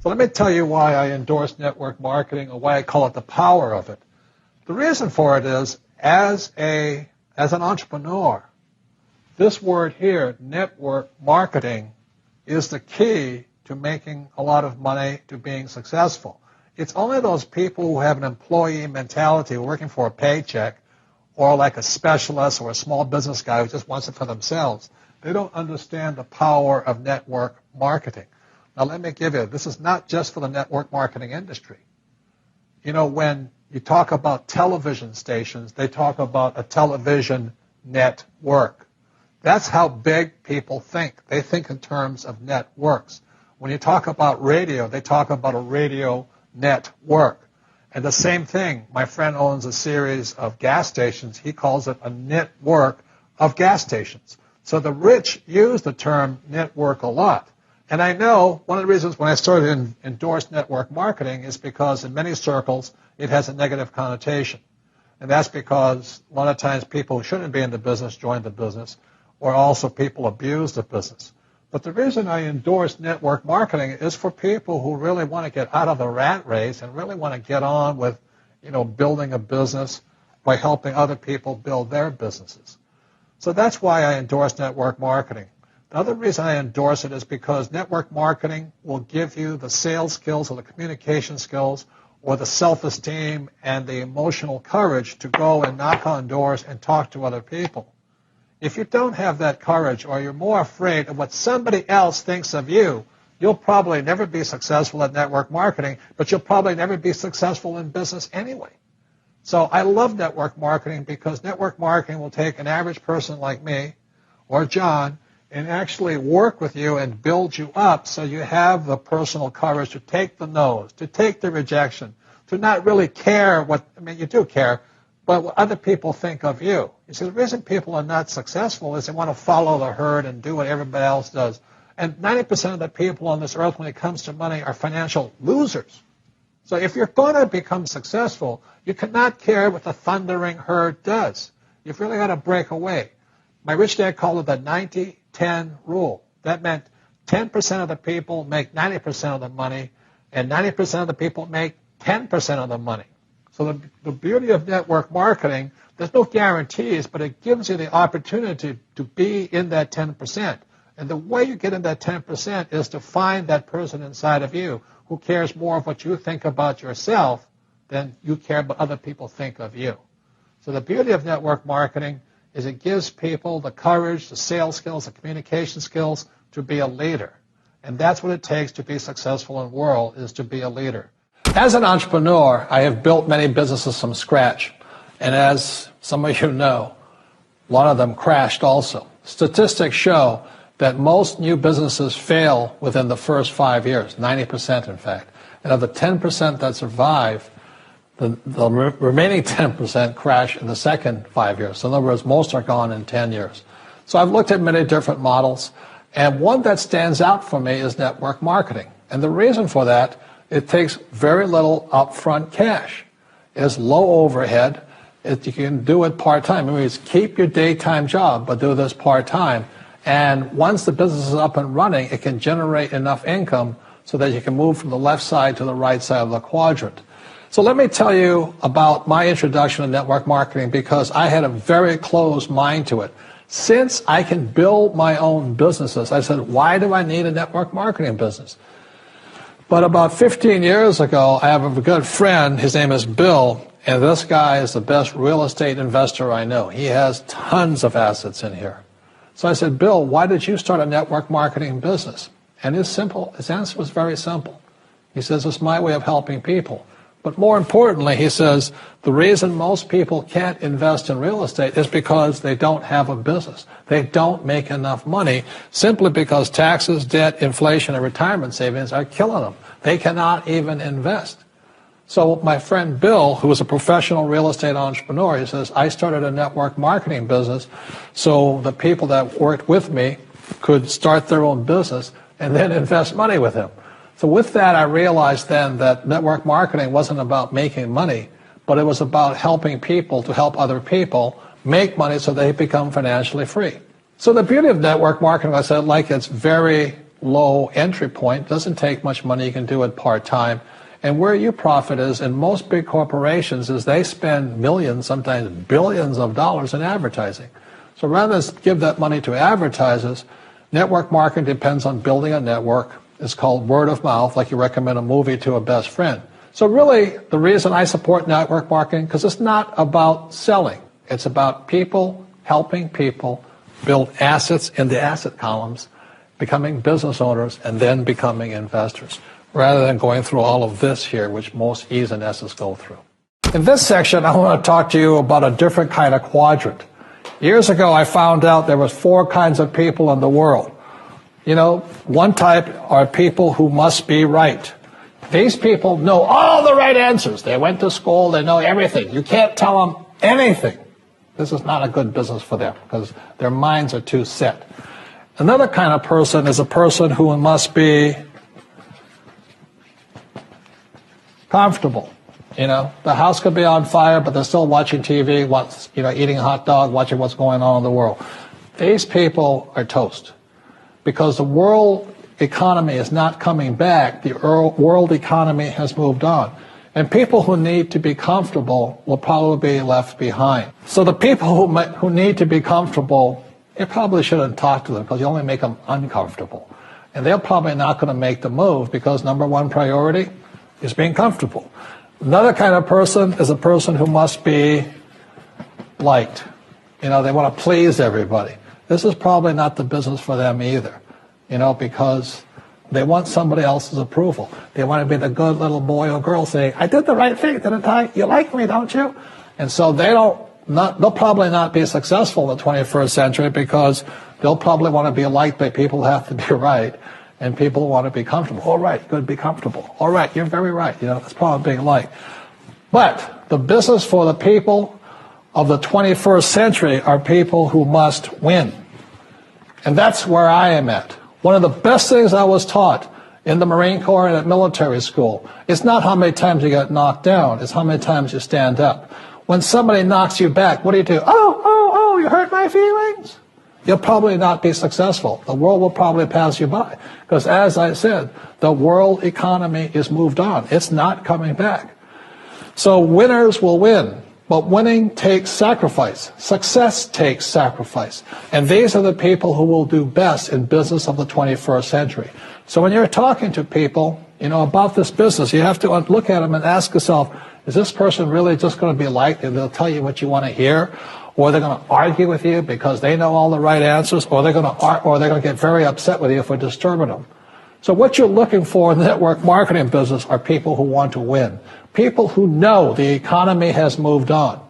So let me tell you why I endorse network marketing, or why I call it the power of it. The reason for it is, as an entrepreneur, this word here, network marketing, is the key to making a lot of money, to being successful. It's only those people who have an employee mentality, working for a paycheck, or like a specialist or a small business guy who just wants it for themselves. They don't understand the power of network marketing. Now let me give you, this is not just for the network marketing industry. You know, when you talk about television stations, they talk about a television network. That's how big people think. They think in terms of networks. When you talk about radio, they talk about a radio network. And the same thing, my friend owns a series of gas stations. He calls it a network of gas stations. So the rich use the term network a lot. And I know one of the reasons when I started to endorse network marketing is because in many circles it has a negative connotation. And that's because a lot of times people who shouldn't be in the business join the business, or also people abuse the business. But the reason I endorse network marketing is for people who really want to get out of the rat race and really want to get on with, building a business by helping other people build their businesses. So that's why I endorse network marketing. The other reason I endorse it is because network marketing will give you the sales skills or the communication skills or the self-esteem and the emotional courage to go and knock on doors and talk to other people. If you don't have that courage, or you're more afraid of what somebody else thinks of you, you'll probably never be successful at network marketing, but you'll probably never be successful in business anyway. So I love network marketing because network marketing will take an average person like me or John and actually work with you and build you up so you have the personal courage to take the no's, to take the rejection, to not really care you do care, but what other people think of you. You see, the reason people are not successful is they want to follow the herd and do what everybody else does. And 90% of the people on this earth when it comes to money are financial losers. So if you're going to become successful, you cannot care what the thundering herd does. You've really got to break away. My rich dad called it the 90-10 rule. That meant 10% of the people make 90% of the money, and 90% of the people make 10% of the money. So the beauty of network marketing, there's no guarantees, but it gives you the opportunity to be in that 10%. And the way you get in that 10% is to find that person inside of you who cares more of what you think about yourself than you care what other people think of you. So the beauty of network marketing is it gives people the courage, the sales skills, the communication skills to be a leader. And that's what it takes to be successful in the world, is to be a leader. As an entrepreneur, I have built many businesses from scratch. And as some of you know, a lot of them crashed also. Statistics show that most new businesses fail within the first 5 years, 90% in fact. And of the 10% that survive, the remaining 10% crash in the second 5 years. So in other words, most are gone in 10 years. So I've looked at many different models, and one that stands out for me is network marketing. And the reason for that, it takes very little upfront cash. It's low overhead. You can do it part-time. It means keep your daytime job, but do this part-time. And once the business is up and running, it can generate enough income so that you can move from the left side to the right side of the quadrant. So let me tell you about my introduction to network marketing, because I had a very closed mind to it. Since I can build my own businesses, I said, why do I need a network marketing business? But about 15 years ago, I have a good friend, his name is Bill, and this guy is the best real estate investor I know. He has tons of assets in here. So I said, Bill, why did you start a network marketing business? And his answer was very simple. He says, it's my way of helping people. But more importantly, he says, the reason most people can't invest in real estate is because they don't have a business. They don't make enough money simply because taxes, debt, inflation, and retirement savings are killing them. They cannot even invest. So my friend Bill, who is a professional real estate entrepreneur, he says, I started a network marketing business so the people that worked with me could start their own business and then invest money with him. So with that, I realized then that network marketing wasn't about making money, but it was about helping people to help other people make money so they become financially free. So the beauty of network marketing, I said, it's very low entry point. Doesn't take much money. You can do it part-time. And where you profit is in most big corporations is they spend millions, sometimes billions of dollars in advertising. So rather than give that money to advertisers, network marketing depends on building a network. It's called word of mouth, like you recommend a movie to a best friend. So really, the reason I support network marketing, because it's not about selling. It's about people helping people build assets in the asset columns, becoming business owners, and then becoming investors, rather than going through all of this here, which most E's and S's go through. In this section, I want to talk to you about a different kind of quadrant. Years ago, I found out there was 4 kinds of people in the world. You know, one type are people who must be right. These people know all the right answers. They went to school, they know everything. You can't tell them anything. This is not a good business for them because their minds are too set. Another kind of person is a person who must be comfortable. You know, the house could be on fire, but they're still watching TV, eating a hot dog, watching what's going on in the world. These people are toast because the world economy is not coming back. The world economy has moved on. And people who need to be comfortable will probably be left behind. So the people who need to be comfortable, you probably shouldn't talk to them because you only make them uncomfortable. And they're probably not going to make the move because number one priority is being comfortable. Another kind of person is a person who must be liked. You know, they want to please everybody. This is probably not the business for them either, you know, because they want somebody else's approval. They want to be the good little boy or girl saying, I did the right thing, didn't I? You like me, don't you? And so they'll probably not be successful in the 21st century because they'll probably want to be liked by people who have to be right. And people want to be comfortable. All right, good, be comfortable. All right, you're very right. You know, that's probably being liked. But the business for the people of the 21st century are people who must win. And that's where I am at. One of the best things I was taught in the Marine Corps and at military school is not how many times you get knocked down, it's how many times you stand up. When somebody knocks you back, what do? Oh, you hurt my feelings. You'll probably not be successful. The world will probably pass you by. Because as I said, the world economy is moved on. It's not coming back. So winners will win. But winning takes sacrifice. Success takes sacrifice. And these are the people who will do best in business of the 21st century. So when you're talking to people, you know, about this business, you have to look at them and ask yourself, is this person really just going to be liked and they'll tell you what you want to hear? Or they're going to argue with you because they know all the right answers, or they're going to get very upset with you for disturbing them. So what you're looking for in the network marketing business are people who want to win, people who know the economy has moved on.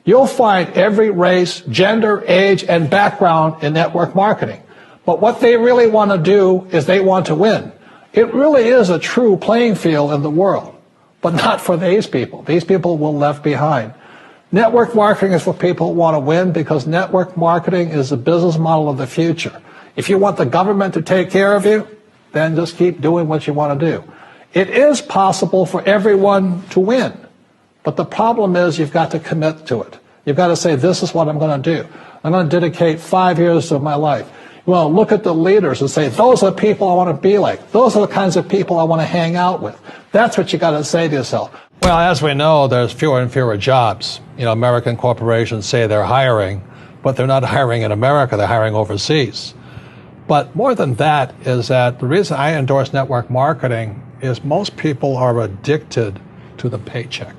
You'll find every race, gender, age, and background in network marketing. But what they really want to do is they want to win. It really is a true playing field in the world, but not for these people. These people will be left behind. Network marketing is for people who want to win because network marketing is the business model of the future. If you want the government to take care of you, then just keep doing what you want to do. It is possible for everyone to win, but the problem is you've got to commit to it. You've got to say, this is what I'm going to do. I'm going to dedicate 5 years of my life. Well, look at the leaders and say, those are the people I want to be like. Those are the kinds of people I want to hang out with. That's what you got to say to yourself. Well, as we know, there's fewer and fewer jobs. You know, American corporations say they're hiring, but they're not hiring in America, they're hiring overseas. But more than that is that the reason I endorse network marketing is most people are addicted to the paycheck.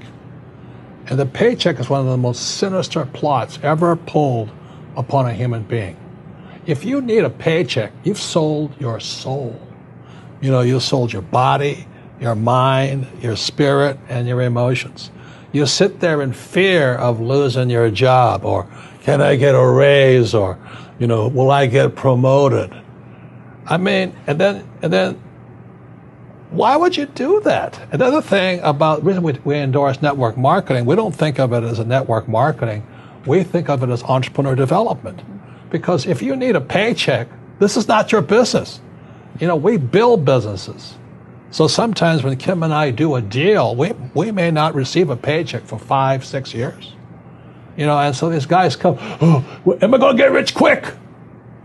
And the paycheck is one of the most sinister plots ever pulled upon a human being. If you need a paycheck, you've sold your soul. You know, you sold your body, your mind, your spirit, and your emotions. You sit there in fear of losing your job, or can I get a raise, or, you know, will I get promoted? I mean, and then why would you do that? Another thing about the reason we endorse network marketing, we don't think of it as a network marketing. We think of it as entrepreneur development. Because if you need a paycheck, this is not your business. You know, we build businesses. So sometimes when Kim and I do a deal, we may not receive a paycheck for 5-6 years. You know, and so these guys come, oh, am I going to get rich quick?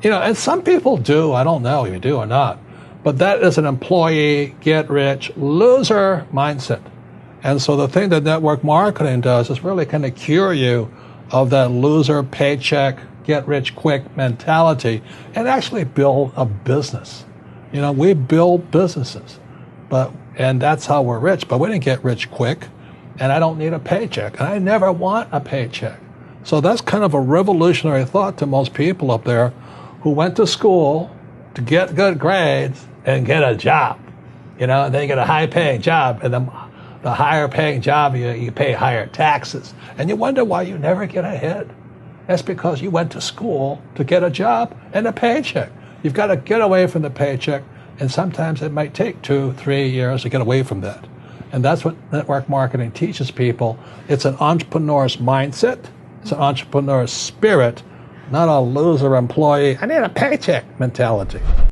You know, and some people do. I don't know if you do or not. But that is an employee, get-rich, loser mindset. And so the thing that network marketing does is really kind of cure you of that loser paycheck, get-rich-quick mentality and actually build a business. You know, we build businesses, and that's how we're rich. But we didn't get rich quick, and I don't need a paycheck, and I never want a paycheck. So that's kind of a revolutionary thought to most people up there who went to school to get good grades and get a job. You know, and then you get a high-paying job, and the higher-paying job, you pay higher taxes, and you wonder why you never get ahead. That's because you went to school to get a job and a paycheck. You've got to get away from the paycheck, and sometimes it might take 2-3 years to get away from that. And that's what network marketing teaches people. It's an entrepreneur's mindset. It's an entrepreneur's spirit, not a loser employee, I need a paycheck mentality.